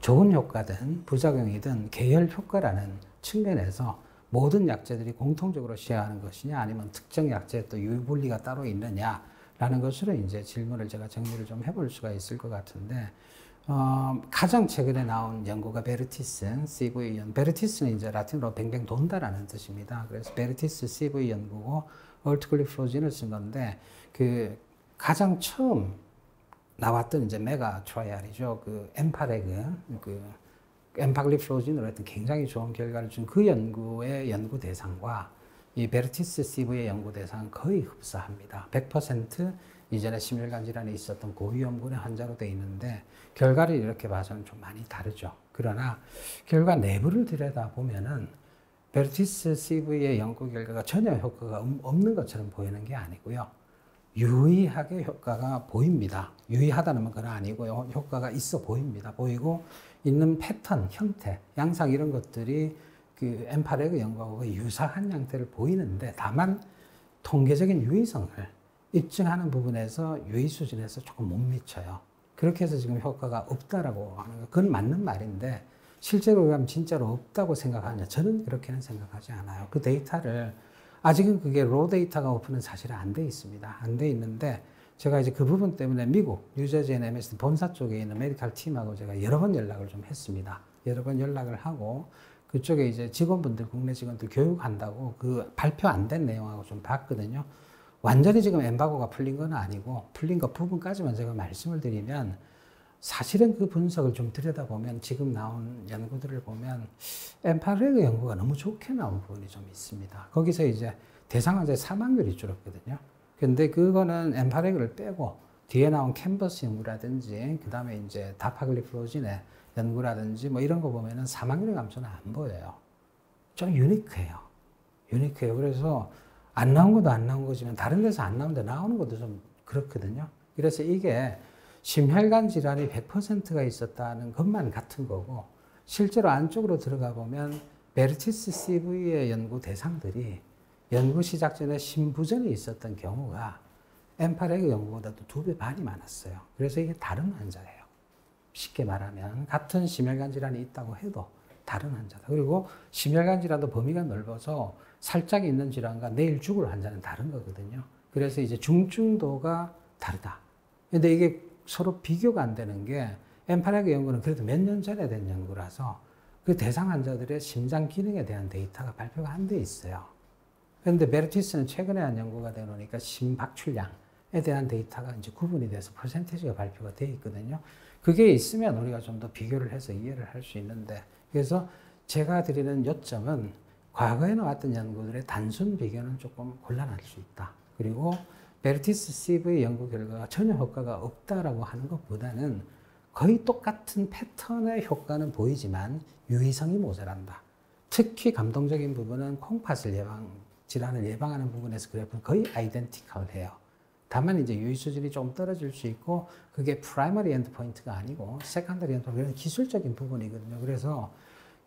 좋은 효과든 부작용이든 계열 효과라는 측면에서 모든 약제들이 공통적으로 시행하는 것이냐 아니면 특정 약제에 또 유불리가 따로 있느냐라는 것으로 이제 질문을 제가 정리를 좀 해볼 수가 있을 것 같은데 가장 최근에 나온 연구가 베르티스 CV 연구. 베르티스는 이제 라틴어로 뱅뱅 돈다라는 뜻입니다. 그래서 베르티스 CV 연구고 얼트글리프로진을 쓴 건데 그 가장 처음 나왔던 이제 메가 트라이알이죠. 그 엠파레그 엠파글리프로진으로 했던 굉장히 좋은 결과를 준 그 연구의 연구 대상과 이 베르티스 CV의 연구 대상은 거의 흡사합니다. 100% 이전에 심혈관 질환이 있었던 고위험군의 환자로 되어 있는데 결과를 이렇게 봐서는 좀 많이 다르죠. 그러나 결과 내부를 들여다보면은 베르티스 CV의 연구 결과가 전혀 효과가 없는 것처럼 보이는 게 아니고요. 유의하게 효과가 보입니다. 유의하다는 건 아니고요. 효과가 있어 보입니다. 보이고 있는 패턴, 형태, 양상 이런 것들이 그 엠파레그 연구하고 유사한 형태를 보이는데 다만 통계적인 유의성을 입증하는 부분에서 유의 수준에서 조금 못 미쳐요. 그렇게 해서 지금 효과가 없다라고 하는 거, 그건 맞는 말인데 실제로 그럼 진짜로 없다고 생각하냐? 저는 그렇게는 생각하지 않아요. 그 데이터를 아직은 그게 로 데이터가 오픈은 사실은 안 돼 있습니다. 안 돼 있는데 제가 이제 그 부분 때문에 미국 뉴저지 MSD 본사 쪽에 있는 메디컬 팀하고 제가 여러 번 연락을 좀 했습니다. 여러 번 연락을 하고 그쪽에 이제 직원분들, 국내 직원들 교육한다고 그 발표 안 된 내용하고 좀 봤거든요. 완전히 지금 엠바고가 풀린 건 아니고 풀린 것 부분까지만 제가 말씀을 드리면 사실은 그 분석을 좀 들여다보면 지금 나온 연구들을 보면 엠파레그 연구가 너무 좋게 나온 부분이 좀 있습니다. 거기서 이제 대상 환자의 사망률이 줄었거든요. 근데 그거는 엠파레그를 빼고 뒤에 나온 캔버스 연구라든지 그 다음에 이제 다파글리프로진의 연구라든지 뭐 이런 거 보면은 사망률의 감소는 안 보여요. 좀 유니크해요. 유니크해요. 그래서 안 나온 것도 안 나온 거지만 다른 데서 안 나오는데 나오는 것도 좀 그렇거든요. 그래서 이게 심혈관 질환이 100%가 있었다는 것만 같은 거고 실제로 안쪽으로 들어가 보면 베르티스 CV의 연구 대상들이 연구 시작 전에 심부전이 있었던 경우가 엠파레그 연구보다도 2배 반이 많았어요. 그래서 이게 다른 환자예요. 쉽게 말하면 같은 심혈관 질환이 있다고 해도 다른 환자다. 그리고 심혈관 질환도 범위가 넓어서 살짝 있는 질환과 내일 죽을 환자는 다른 거거든요. 그래서 이제 중증도가 다르다. 근데 이게 서로 비교가 안 되는 게 엠파레그 연구는 그래도 몇 년 전에 된 연구라서 그 대상 환자들의 심장 기능에 대한 데이터가 발표가 안 돼 있어요. 그런데 베르티스는 최근에 한 연구가 되어 놓으니까 심박출량에 대한 데이터가 이제 구분이 돼서 퍼센티지가 발표가 돼 있거든요. 그게 있으면 우리가 좀 더 비교를 해서 이해를 할 수 있는데 그래서 제가 드리는 요점은 과거에 나왔던 연구들의 단순 비교는 조금 곤란할 수 있다. 그리고 베르티스 CV 연구 결과가 전혀 효과가 없다라고 하는 것보다는 거의 똑같은 패턴의 효과는 보이지만 유의성이 모자란다. 특히 감동적인 부분은 콩팥을 질환을 예방하는 부분에서 그래프는 거의 아이덴티컬해요. 다만 이제 유의 수준이 좀 떨어질 수 있고 그게 프라이머리 엔드포인트가 아니고 세컨더리 엔드포인트, 기술적인 부분이거든요. 그래서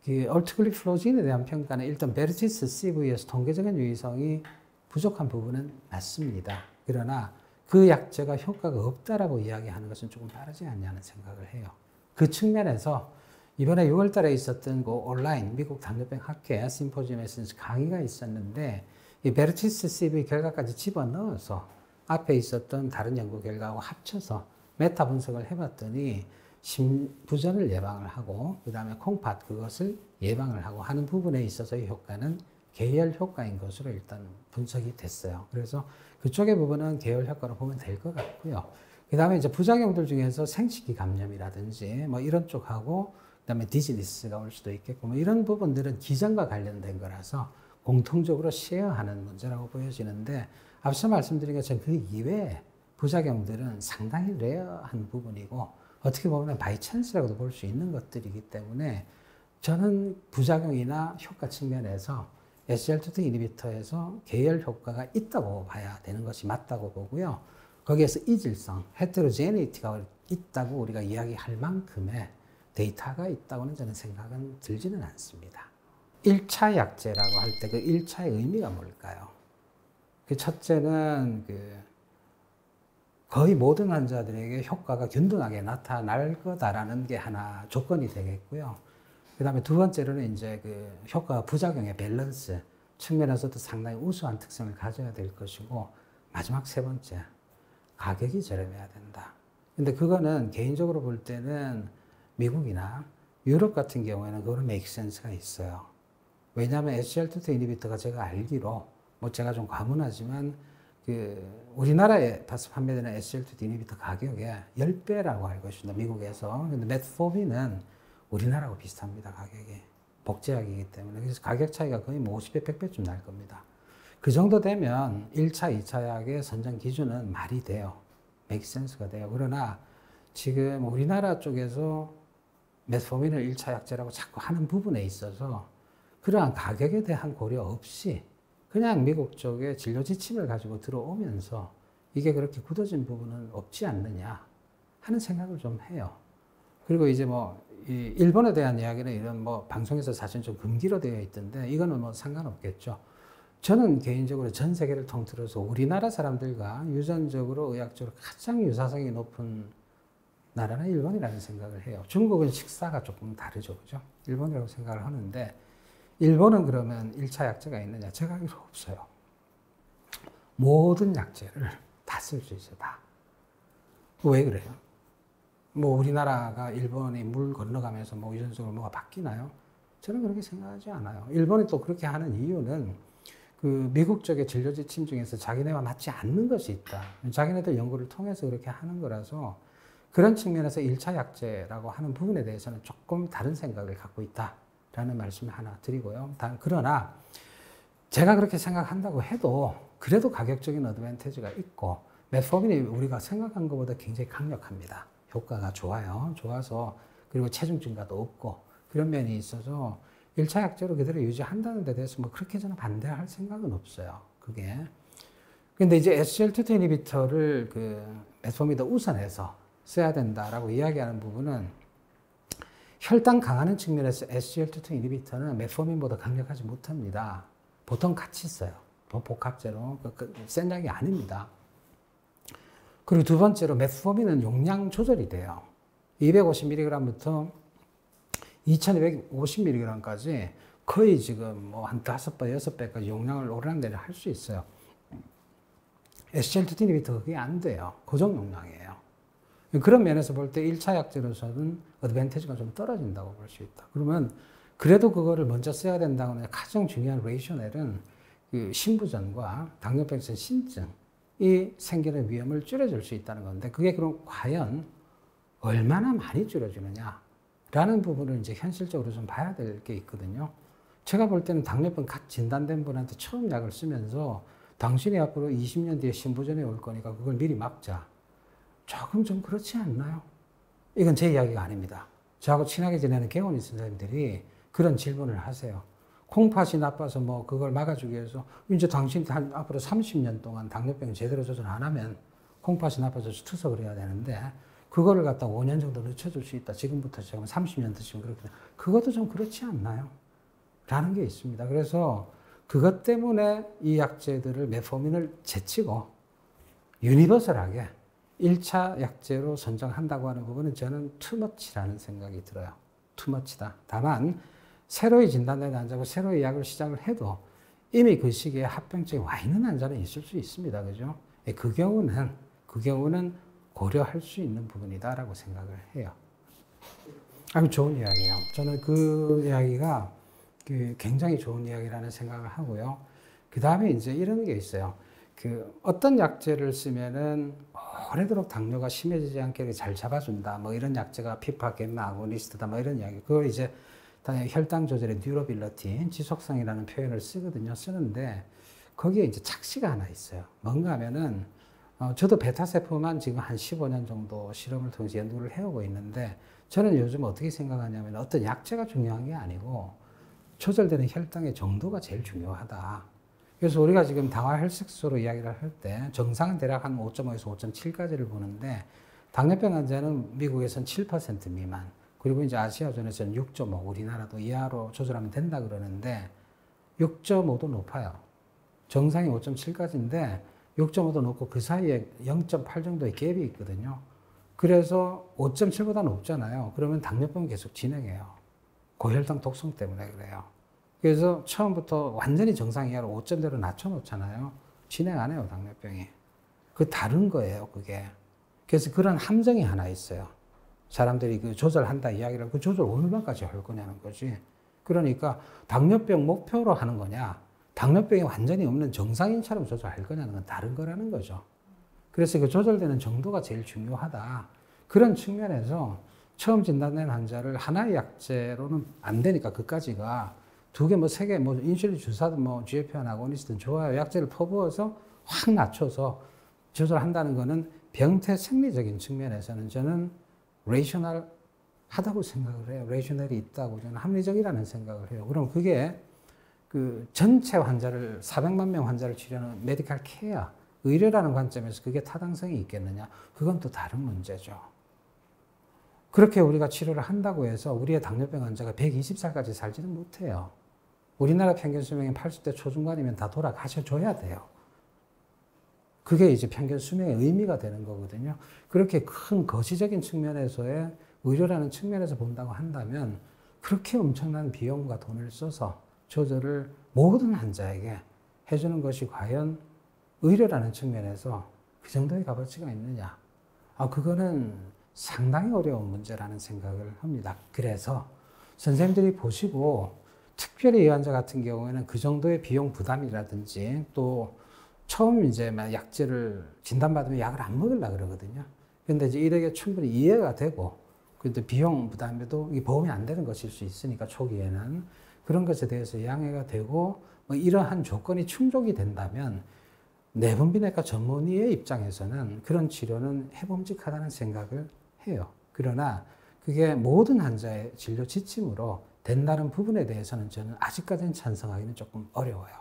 그 얼트글리프로진에 대한 평가는 일단 베르티스 CV에서 통계적인 유의성이 부족한 부분은 맞습니다. 그러나 그 약제가 효과가 없다라고 이야기하는 것은 조금 다르지 않냐는 생각을 해요. 그 측면에서 이번에 6월 달에 있었던 그 온라인 미국 당뇨병 학회 심포지엄에서 강의가 있었는데 이 베르티스 CV 결과까지 집어넣어서 앞에 있었던 다른 연구 결과하고 합쳐서 메타 분석을 해봤더니 심부전을 예방을 하고 그 다음에 콩팥 그것을 예방을 하고 하는 부분에 있어서의 효과는 계열 효과인 것으로 일단 분석이 됐어요. 그래서 그쪽의 부분은 계열 효과로 보면 될 것 같고요. 그 다음에 이제 부작용들 중에서 생식기 감염이라든지 뭐 이런 쪽하고 그 다음에 디지니스가 올 수도 있겠고 뭐 이런 부분들은 기전과 관련된 거라서 공통적으로 쉐어하는 문제라고 보여지는데 앞서 말씀드린 것처럼 그 이외에 부작용들은 상당히 레어한 부분이고 어떻게 보면 바이 찬스라고도 볼 수 있는 것들이기 때문에 저는 부작용이나 효과 측면에서 SGLT2 이니비터에서 계열 효과가 있다고 봐야 되는 것이 맞다고 보고요. 거기에서 이질성, 헤테로제니티가 있다고 우리가 이야기할 만큼의 데이터가 있다고는 저는 생각은 들지는 않습니다. 1차 약제라고 할 때 그 1차의 의미가 뭘까요? 그 첫째는 그 거의 모든 환자들에게 효과가 균등하게 나타날 거다라는 게 하나 조건이 되겠고요. 그 다음에 두 번째로는 이제 그 효과 부작용의 밸런스 측면에서도 상당히 우수한 특성을 가져야 될 것이고, 마지막 세 번째, 가격이 저렴해야 된다. 근데 그거는 개인적으로 볼 때는 미국이나 유럽 같은 경우에는 그거는 make sense가 있어요. 왜냐하면 SGLT2 이니비터가 제가 알기로, 뭐 제가 좀 과문하지만, 우리나라에 판매되는 SGLT2 이니비터 가격의 10배라고 알고 있습니다. 미국에서. 근데 메트포민은 우리나라하고 비슷합니다. 가격이. 복제약이기 때문에. 그래서 가격 차이가 거의 뭐 50배, 100배쯤 날 겁니다. 그 정도 되면 1차, 2차 약의 선정 기준은 말이 돼요. make sense가 돼요. 그러나 지금 우리나라 쪽에서 메트포민을 1차 약제라고 자꾸 하는 부분에 있어서 그러한 가격에 대한 고려 없이 그냥 미국 쪽에 진료 지침을 가지고 들어오면서 이게 그렇게 굳어진 부분은 없지 않느냐 하는 생각을 좀 해요. 그리고 이제 뭐, 일본에 대한 이야기는 이런 뭐 방송에서 사실 좀 금기로 되어 있던데 이거는 뭐 상관없겠죠. 저는 개인적으로 전 세계를 통틀어서 우리나라 사람들과 유전적으로 의학적으로 가장 유사성이 높은 나라는 일본이라는 생각을 해요. 중국은 식사가 조금 다르죠. 그죠? 일본이라고 생각을 하는데, 일본은 그러면 1차 약제가 있느냐? 제가 알기로 없어요. 모든 약제를 다 쓸 수 있어요. 다. 왜 그래요? 뭐 우리나라가 일본이 물 건너가면서 뭐 유전적으로 뭐가 바뀌나요? 저는 그렇게 생각하지 않아요. 일본이 또 그렇게 하는 이유는 그 미국 쪽의 진료 지침 중에서 자기네와 맞지 않는 것이 있다. 자기네들 연구를 통해서 그렇게 하는 거라서 그런 측면에서 1차 약제라고 하는 부분에 대해서는 조금 다른 생각을 갖고 있다라는 말씀을 하나 드리고요. 그러나 제가 그렇게 생각한다고 해도 그래도 가격적인 어드밴티지가 있고 메트포민이 우리가 생각한 것보다 굉장히 강력합니다. 효과가 좋아요. 좋아서 그리고 체중 증가도 없고 그런 면이 있어서 1차 약제로 그대로 유지한다는 데 대해서 뭐 그렇게 저는 반대할 생각은 없어요. 그게. 근데 이제 SGLT2 이니비터를 메트포민보다 우선해서 써야 된다라고 이야기하는 부분은 혈당 강하는 측면에서 SGLT2 이니비터는 메트포민보다 강력하지 못합니다. 보통 같이 써요. 복합제로. 센 약이 아닙니다. 그리고 두 번째로 메트포민은 용량 조절이 돼요. 250mg부터 2250mg까지 거의 지금 뭐 한 5배, 6배까지 용량을 오르락내리락 할 수 있어요. SGLT2 이니비터가 그게 안 돼요. 고정 용량이에요. 그런 면에서 볼 때 1차 약제로서는 어드밴티지가 좀 떨어진다고 볼 수 있다. 그러면 그래도 그거를 먼저 써야 된다고 하는 가장 중요한 레이셔넬은 그 신부전과 당뇨병성 신증이 생기는 위험을 줄여줄 수 있다는 건데 그게 그럼 과연 얼마나 많이 줄여주느냐라는 부분을 이제 현실적으로 좀 봐야 될 게 있거든요. 제가 볼 때는 당뇨병 갓 진단된 분한테 처음 약을 쓰면서 당신이 앞으로 20년 뒤에 신부전이 올 거니까 그걸 미리 막자. 조금 좀 그렇지 않나요? 이건 제 이야기가 아닙니다. 저하고 친하게 지내는 개원이 선생님들이 그런 질문을 하세요. 콩팥이 나빠서 뭐 그걸 막아주기 위해서 이제 당신이 앞으로 30년 동안 당뇨병 제대로 조절 안 하면 콩팥이 나빠져서 투석을 해야 되는데 그거를 갖다 5년 정도 늦춰줄 수 있다. 지금부터 지금 30년 드시면 그렇게 그것도 좀 그렇지 않나요? 라는 게 있습니다. 그래서 그것 때문에 이 약제들을 메트포민을 제치고 유니버설하게 1차 약제로 선정한다고 하는 부분은 저는 투머치라는 생각이 들어요. 투머치다. 다만 새로이 진단된 환자고 새로이 약을 시작을 해도 이미 그 시기에 합병증이 와 있는 환자는 있을 수 있습니다. 그죠? 그 경우는 고려할 수 있는 부분이다라고 생각을 해요. 아주 좋은 이야기예요. 저는 그 이야기가 굉장히 좋은 이야기라는 생각을 하고요. 그 다음에 이제 이런 게 있어요. 어떤 약제를 쓰면은 오래도록 당뇨가 심해지지 않게 잘 잡아준다. 뭐 이런 약제가 피파, 겜마, 아고니스트다. 뭐 이런 이야기. 그걸 이제 혈당 조절의 듀러빌러티, 지속성이라는 표현을 쓰는데 거기에 이제 착시가 하나 있어요. 뭔가 하면은 저도 베타세포만 지금 한 15년 정도 실험을 통해서 연구를 해오고 있는데 저는 요즘 어떻게 생각하냐면 어떤 약제가 중요한 게 아니고 조절되는 혈당의 정도가 제일 중요하다. 그래서 우리가 지금 당화 혈색소로 이야기를 할 때 정상은 대략 한 5.5에서 5.7까지를 보는데 당뇨병 환자는 미국에서는 7% 미만 그리고 이제 아시아존에서는 6.5 우리나라도 이하로 조절하면 된다 그러는데 6.5도 높아요. 정상이 5.7까지인데 6.5도 높고 그 사이에 0.8 정도의 갭이 있거든요. 그래서 5.7보다 높잖아요. 그러면 당뇨병이 계속 진행해요. 고혈당 독성 때문에 그래요. 그래서 처음부터 완전히 정상 이하로 5점대로 낮춰놓잖아요. 진행 안 해요, 당뇨병이. 그 다른 거예요, 그게. 그래서 그런 함정이 하나 있어요. 사람들이 그 조절한다 이야기를 그 조절 얼마까지 할 거냐는 거지. 그러니까 당뇨병 목표로 하는 거냐, 당뇨병이 완전히 없는 정상인처럼 조절할 거냐는 건 다른 거라는 거죠. 그래서 그 조절되는 정도가 제일 중요하다. 그런 측면에서 처음 진단된 환자를 하나의 약제로는 안 되니까 그까지가 두 개, 뭐 세 개, 뭐 인슐린 주사든 뭐 GLP-1 아고니스트든 좋아요. 약제를 퍼부어서 확 낮춰서 조절한다는 거는 병태 생리적인 측면에서는 저는 레이셔널 하다고 생각을 해요. 레이셔널이 있다고 저는 합리적이라는 생각을 해요. 그럼 그게 그 전체 환자를 400만 명 환자를 치료하는 메디컬 케어, 의료라는 관점에서 그게 타당성이 있겠느냐? 그건 또 다른 문제죠. 그렇게 우리가 치료를 한다고 해서 우리의 당뇨병 환자가 120살까지 살지는 못해요. 우리나라 평균 수명이 80대 초중반이면 다 돌아가셔줘야 돼요. 그게 이제 평균 수명의 의미가 되는 거거든요. 그렇게 큰 거시적인 측면에서의 의료라는 측면에서 본다고 한다면 그렇게 엄청난 비용과 돈을 써서 조절을 모든 환자에게 해주는 것이 과연 의료라는 측면에서 그 정도의 값어치가 있느냐? 그거는 상당히 어려운 문제라는 생각을 합니다. 그래서 선생님들이 보시고 특별히 이 환자 같은 경우에는 그 정도의 비용 부담이라든지 또 처음 이제 약제를 진단받으면 약을 안 먹으려고 그러거든요. 근데 이제 이렇게 충분히 이해가 되고, 근데 비용 부담에도 이 보험이 안 되는 것일 수 있으니까 초기에는 그런 것에 대해서 양해가 되고, 뭐 이러한 조건이 충족이 된다면 내분비내과 전문의의 입장에서는 그런 치료는 해봄직하다는 생각을 해요. 그러나 그게 모든 환자의 진료 지침으로 된다는 부분에 대해서는 저는 아직까지는 찬성하기는 조금 어려워요.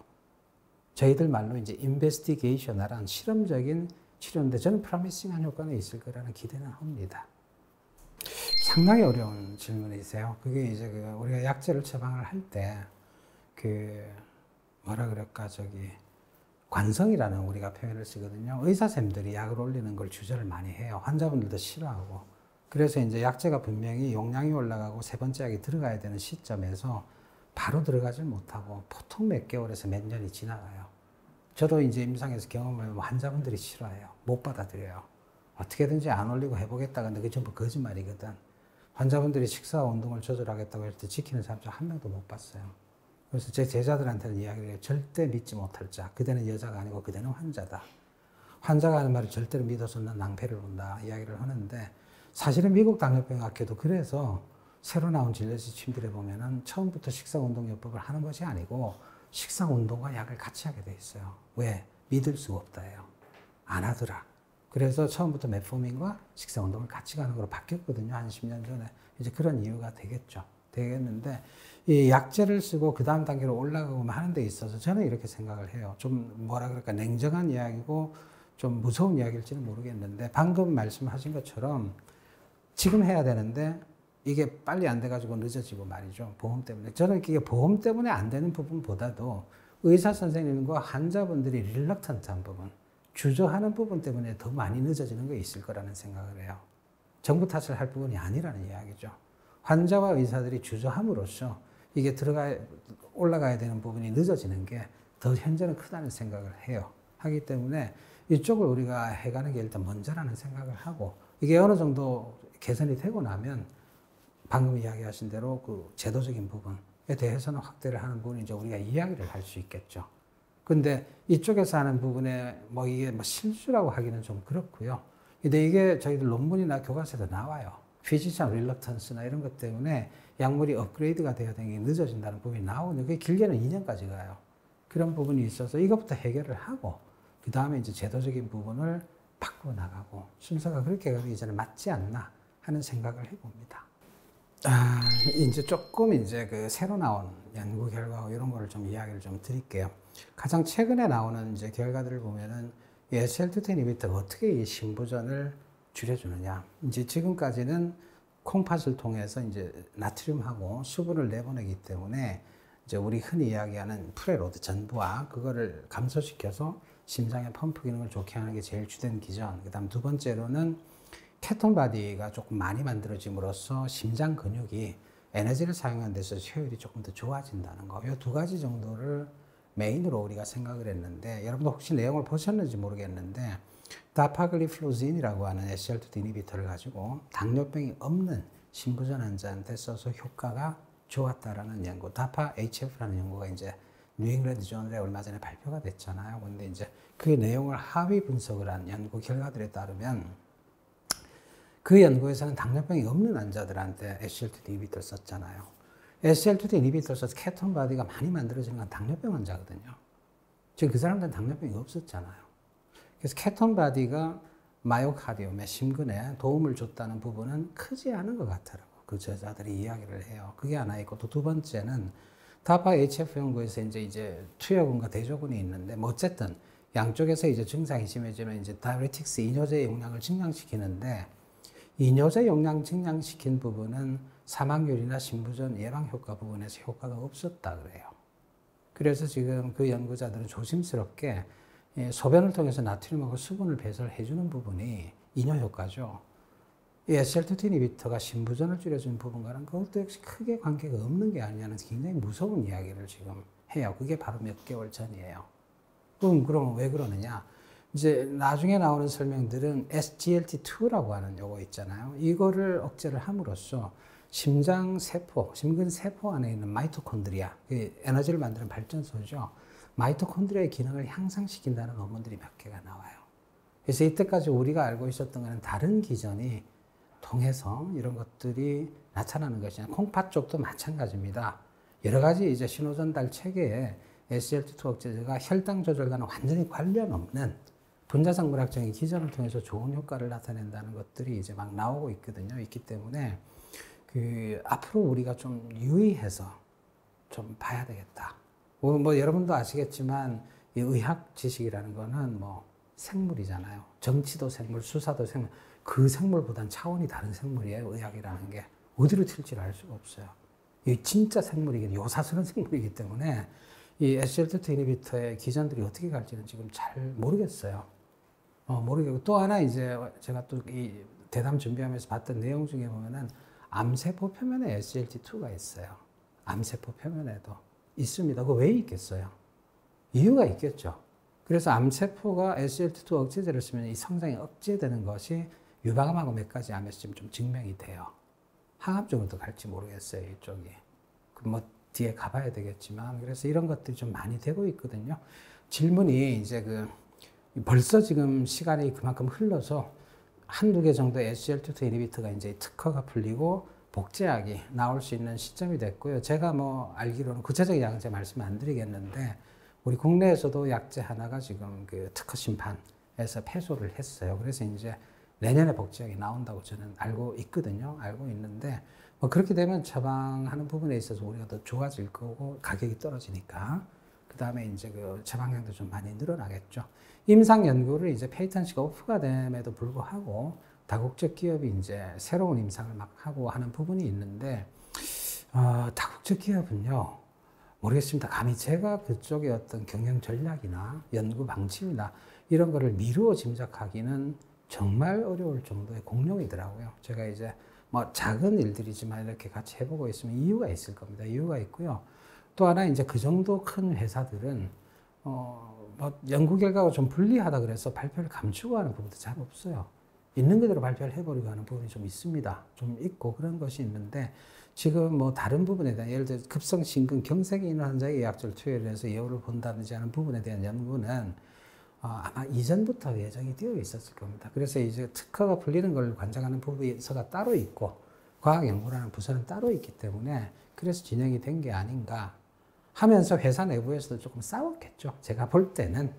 저희들 말로 이제 인베스티게이셔널한 실험적인 치료인데 저는 프로미싱한 효과는 있을 거라는 기대는 합니다. 상당히 어려운 질문이세요. 그게 이제 우리가 약제를 처방을 할 때 뭐라 그럴까 관성이라는 우리가 표현을 쓰거든요. 의사쌤들이 약을 올리는 걸 주저를 많이 해요. 환자분들도 싫어하고. 그래서 이제 약제가 분명히 용량이 올라가고 세 번째 약이 들어가야 되는 시점에서 바로 들어가지 못하고 보통 몇 개월에서 몇 년이 지나가요. 저도 이제 임상에서 경험하면 환자분들이 싫어해요. 못 받아들여요. 어떻게든지 안 올리고 해보겠다. 근데 그게 전부 거짓말이거든. 환자분들이 식사 운동을 조절하겠다고 할 때 지키는 사람 한 명도 못 봤어요. 그래서 제 제자들한테는 이야기를 해요. 절대 믿지 못할 자. 그대는 여자가 아니고 그대는 환자다. 환자가 하는 말을 절대로 믿어서는 낭패를 본다. 이야기를 하는데 사실은 미국 당뇨병학회도 그래서 새로 나온 진료 지침들에 보면은 처음부터 식사운동요법을 하는 것이 아니고 식사운동과 약을 같이 하게 돼 있어요. 왜? 믿을 수가 없다예요. 안 하더라. 그래서 처음부터 메포민과 식사운동을 같이 가는 걸로 바뀌었거든요. 한 10년 전에. 이제 그런 이유가 되겠는데 이 약제를 쓰고 그 다음 단계로 올라가고 하는 데 있어서 저는 이렇게 생각을 해요. 좀 뭐라 그럴까 냉정한 이야기고 좀 무서운 이야기일지는 모르겠는데 방금 말씀하신 것처럼 지금 해야 되는데 이게 빨리 안 돼가지고 늦어지고 말이죠. 보험 때문에. 저는 이게 보험 때문에 안 되는 부분보다도 의사 선생님과 환자분들이 릴럭턴트한 부분, 주저하는 부분 때문에 더 많이 늦어지는 게 있을 거라는 생각을 해요. 정부 탓을 할 부분이 아니라는 이야기죠. 환자와 의사들이 주저함으로써 이게 올라가야 되는 부분이 늦어지는 게 더 현재는 크다는 생각을 해요. 하기 때문에 이쪽을 우리가 해가는 게 일단 먼저라는 생각을 하고 이게 어느 정도 개선이 되고 나면 방금 이야기하신 대로 그 제도적인 부분에 대해서는 확대를 하는 부분이 이제 우리가 이야기를 할 수 있겠죠. 근데 이쪽에서 하는 부분에 뭐 이게 뭐 실수라고 하기는 좀 그렇고요. 근데 이게 저희들 논문이나 교과서에도 나와요. 피지션 릴럭턴스나 이런 것 때문에 약물이 업그레이드가 되어야 되는 게 늦어진다는 부분이 나오는데 그게 길게는 2년까지 가요. 그런 부분이 있어서 이것부터 해결을 하고 그 다음에 이제 제도적인 부분을 바꾸어 나가고 순서가 그렇게 가기 전에 맞지 않나 하는 생각을 해봅니다. 이제 조금 이제 그 새로 나온 연구 결과하고 이런 거를 좀 이야기를 좀 드릴게요. 가장 최근에 나오는 이제 결과들을 보면은 SGLT2 이니비터가 어떻게 이 신부전을 줄여주느냐. 이제 지금까지는 콩팥을 통해서 이제 나트륨하고 수분을 내보내기 때문에 이제 우리 흔히 이야기하는 프레로드 전부와 그거를 감소시켜서 심장의 펌프 기능을 좋게 하는 게 제일 주된 기전. 그 다음 두 번째로는 케톤 바디가 조금 많이 만들어짐으로써 심장 근육이 에너지를 사용하는 데서 효율이 조금 더 좋아진다는 거. 이 두 가지 정도를 메인으로 우리가 생각을 했는데, 여러분도 혹시 내용을 보셨는지 모르겠는데, 다파글리플로진이라고 하는 SGLT2 이니비터를 가지고 당뇨병이 없는 심부전 환자한테 써서 효과가 좋았다라는 연구, 다파-HF라는 연구가 이제 뉴잉글랜드 저널에 얼마 전에 발표가 됐잖아요. 근데 이제 그 내용을 하위 분석을 한 연구 결과들에 따르면 그 연구에서는 당뇨병이 없는 환자들한테 SGLT2 이니비터를 썼잖아요. SGLT2 이니비터를 써서 케톤 바디가 많이 만들어지는 건 당뇨병 환자거든요. 지금 그 사람들은 당뇨병이 없었잖아요. 그래서 케톤 바디가 마이오카디움에 심근에 도움을 줬다는 부분은 크지 않은 것 같더라고요. 그 저자들이 이야기를 해요. 그게 하나 있고, 또 두 번째는 다파 HF 연구에서 이제 투여군과 대조군이 있는데, 뭐 어쨌든 양쪽에서 이제 증상이 심해지면 이제 다이ure틱스 이뇨제 용량을 증량시키는데, 이뇨제 용량 증량시킨 부분은 사망률이나 심부전 예방 효과 부분에서 효과가 없었다 그래요. 그래서 지금 그 연구자들은 조심스럽게 소변을 통해서 나트륨하고 수분을 배설해 주는 부분이 이뇨 효과죠. 이 SGLT2 이니비터가 심부전을 줄여주는 부분과는 그것도 역시 크게 관계가 없는 게 아니냐는 굉장히 무서운 이야기를 지금 해요. 그게 바로 몇 개월 전이에요. 그럼 왜 그러느냐? 이제 나중에 나오는 설명들은 SGLT2라고 하는 요거 있잖아요. 이거를 억제를 함으로써 심장 세포, 심근 세포 안에 있는 마이토콘드리아, 에너지를 만드는 발전소죠. 마이토콘드리아의 기능을 향상시킨다는 논문들이 몇 개가 나와요. 그래서 이때까지 우리가 알고 있었던 것은 다른 기전이 통해서 이런 것들이 나타나는 것이냐. 콩팥 쪽도 마찬가지입니다. 여러 가지 이제 신호전달 체계에 SGLT2 억제제가 혈당 조절과는 완전히 관련 없는 분자성 물학적인 기전을 통해서 좋은 효과를 나타낸다는 것들이 이제 막 나오고 있거든요. 있기 때문에 앞으로 우리가 좀 유의해서 좀 봐야 되겠다. 뭐 여러분도 아시겠지만 이 의학 지식이라는 거는 뭐 생물이잖아요. 정치도 생물, 수사도 생물. 그 생물보다는 차원이 다른 생물이에요. 의학이라는 게. 어디로 튈지 알 수가 없어요. 이 진짜 생물이긴 요사스러운 생물이기 때문에 이 SGLT2 이니비터의 기전들이 어떻게 갈지는 지금 잘 모르겠어요. 모르겠고, 또 하나 이제 제가 또 이 대담 준비하면서 봤던 내용 중에 보면은 암세포 표면에 SGLT2가 있어요. 암세포 표면에도 있습니다. 그거 왜 있겠어요? 이유가 있겠죠. 그래서 암세포가 SGLT2 억제제를 쓰면 이 성장이 억제되는 것이 유방암하고 몇 가지 암에서 지금 좀 증명이 돼요. 항암 쪽으로도 갈지 모르겠어요, 이쪽이. 뭐 뒤에 가봐야 되겠지만, 그래서 이런 것들이 좀 많이 되고 있거든요. 질문이 이제 벌써 지금 시간이 그만큼 흘러서 한두 개 정도의 SGLT2 이니비터가 이제 특허가 풀리고 복제약이 나올 수 있는 시점이 됐고요. 제가 뭐 알기로는 구체적인 약제 말씀 안 드리겠는데, 우리 국내에서도 약제 하나가 지금 그 특허 심판에서 패소를 했어요. 그래서 이제 내년에 복제약이 나온다고 저는 알고 있거든요. 알고 있는데, 뭐 그렇게 되면 처방하는 부분에 있어서 우리가 더 좋아질 거고, 가격이 떨어지니까. 그 다음에 이제 그 처방량도 좀 많이 늘어나겠죠. 임상 연구를 이제 페이턴트가 오프가 됨에도 불구하고 다국적 기업이 이제 새로운 임상을 막 하고 하는 부분이 있는데, 다국적 기업은요, 모르겠습니다. 감히 제가 그쪽의 어떤 경영 전략이나 연구 방침이나 이런 거를 미루어 짐작하기는 정말 어려울 정도의 공룡이더라고요. 제가 이제 뭐 작은 일들이지만 이렇게 같이 해보고 있으면 이유가 있을 겁니다. 이유가 있고요. 또 하나 이제 그 정도 큰 회사들은 뭐 연구 결과가 좀 불리하다 그래서 발표를 감추고 하는 부분도 잘 없어요. 있는 그대로 발표를 해버리고 하는 부분이 좀 있습니다. 좀 있고 그런 것이 있는데, 지금 뭐 다른 부분에 대한, 예를 들어 급성심근 경색이 있는 환자의 예약절 투여를 해서 예후를 본다든지 하는 부분에 대한 연구는 아마 이전부터 예정이 되어 있었을 겁니다. 그래서 이제 특허가 풀리는 걸 관장하는 부서가 따로 있고 과학연구라는 부서는 따로 있기 때문에 그래서 진행이 된 게 아닌가 하면서 회사 내부에서도 조금 싸웠겠죠. 제가 볼 때는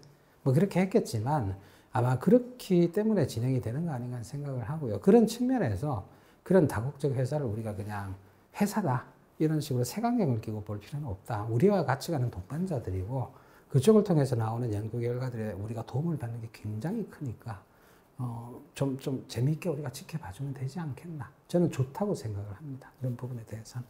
뭐 그렇게 했겠지만 아마 그렇기 때문에 진행이 되는 거 아닌가 생각을 하고요. 그런 측면에서 그런 다국적 회사를 우리가 그냥 회사다 이런 식으로 색안경을 끼고 볼 필요는 없다. 우리와 같이 가는 동반자들이고 그쪽을 통해서 나오는 연구 결과들에 우리가 도움을 받는 게 굉장히 크니까 좀 재미있게 우리가 지켜봐주면 되지 않겠나. 저는 좋다고 생각을 합니다. 이런 부분에 대해서는.